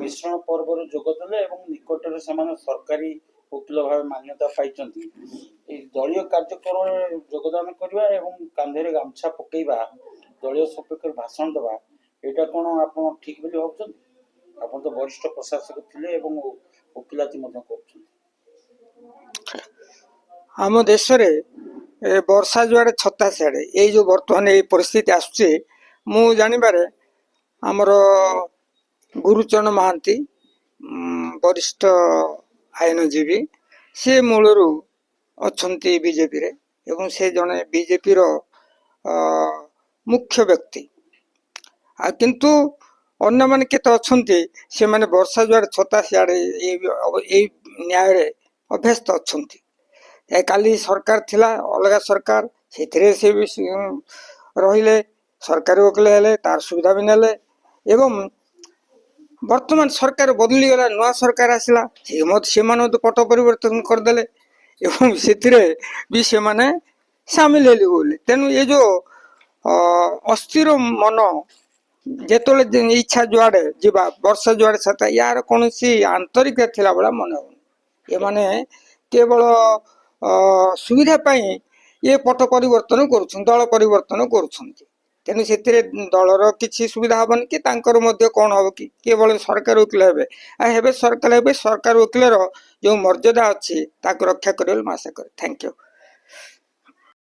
ମିଶ୍ରଣ ପର୍ବରୁ ଯୋଗ ଦେଲେ ଏବଂ ନିକଟରେ ସେମାନେ ସରକାରୀ ଓକିଲ ଭାବେ ମାନ୍ୟତା ପାଇଛନ୍ତି। এই ଦଳୀୟ କାର୍ଯ୍ୟକ୍ରମରେ ଯୋଗଦାନ କରିବା ଏବଂ କାନ୍ଧରେ ଗାମୁଛା ପକେଇବା, ଦଳୀୟ ସପକ୍ଷରେ ଭାଷଣ ଦେବା, ଏଇଟା କ'ଣ ଆପଣ ଠିକ୍ ବୋଲି ଭାବୁଛନ୍ତି? ଆପଣ ତ ବରିଷ୍ଠ ପ୍ରଶାସକ ଥିଲେ ଏବଂ ଓକିଲାତି ମଧ୍ୟ କରୁଛନ୍ତି। ଆମ ଦେଶରେ ବର୍ଷା ଯୁଆଡ଼େ ଛତା ସିଆଡ଼େ, ଏଇ ଯେଉଁ ବର୍ତ୍ତମାନ ଏଇ ପରିସ୍ଥିତି ଆସୁଛି, ମୁଁ ଜାଣିବାରେ ଆମର ଗୁରୁଚରଣ ମହାନ୍ତି ବରିଷ୍ଠ ଆଇନଜୀବୀ, ସେ ମୂଳରୁ ଅଛନ୍ତି ବିଜେପିରେ ଏବଂ ସେ ଜଣେ ବିଜେପିର ମୁଖ୍ୟ ବ୍ୟକ୍ତି। ଆଉ କିନ୍ତୁ ଅନ୍ୟମାନେ କେତେ ଅଛନ୍ତି, ସେମାନେ ବର୍ଷା ଯୁଆଡ଼େ ଛତା ସିଆଡ଼େ ଏଇ ନ୍ୟାୟରେ ଅଭ୍ୟସ୍ତ ଅଛନ୍ତି। କାଲି ସରକାର ଥିଲା, ଅଲଗା ସରକାର, ସେଥିରେ ସେ ବି ରହିଲେ, ସରକାରୀ ଓକିଲ ହେଲେ, ତାର ସୁବିଧା ବି ନେଲେ ଏବଂ ବର୍ତ୍ତମାନ ସରକାର ବଦଳିଗଲା, ନୂଆ ସରକାର ଆସିଲା, ସେମାନେ ମଧ୍ୟ ପଟ ପରିବର୍ତ୍ତନ କରିଦେଲେ ଏବଂ ସେଥିରେ ବି ସେମାନେ ସାମିଲ ହେଲେ ବୋଲି। ତେଣୁ ଏ ଯେଉଁ ଅସ୍ଥିର ମନ, ଯେତେବେଳେ ଇଚ୍ଛା ଯୁଆଡ଼େ ଯିବା, ବର୍ଷା ଯୁଆଡ଼େ ଛତା, ୟାର କୌଣସି ଆନ୍ତରିକତା ଥିଲା ଭଳିଆ ମନେ ହଉନି। ଏମାନେ କେବଳ ସୁବିଧା ପାଇଁ ଏ ପଟ ପରିବର୍ତ୍ତନ କରୁଛନ୍ତି, ଦଳ ପରିବର୍ତ୍ତନ କରୁଛନ୍ତି। ତେଣୁ ସେଥିରେ ଦଳର କିଛି ସୁବିଧା ହବନି କି ତାଙ୍କର ମଧ୍ୟ କ'ଣ ହବ କି, କେବଳ ସରକାର ଓକିଲ ହେବେ। ହେବେ ସରକାର ଓକିଲର ଯେଉଁ ମର୍ଯ୍ୟାଦା ଅଛି ତାକୁ ରକ୍ଷା କରିବେ ବୋଲି ମୁଁ ଆଶା କରେ। Thank you.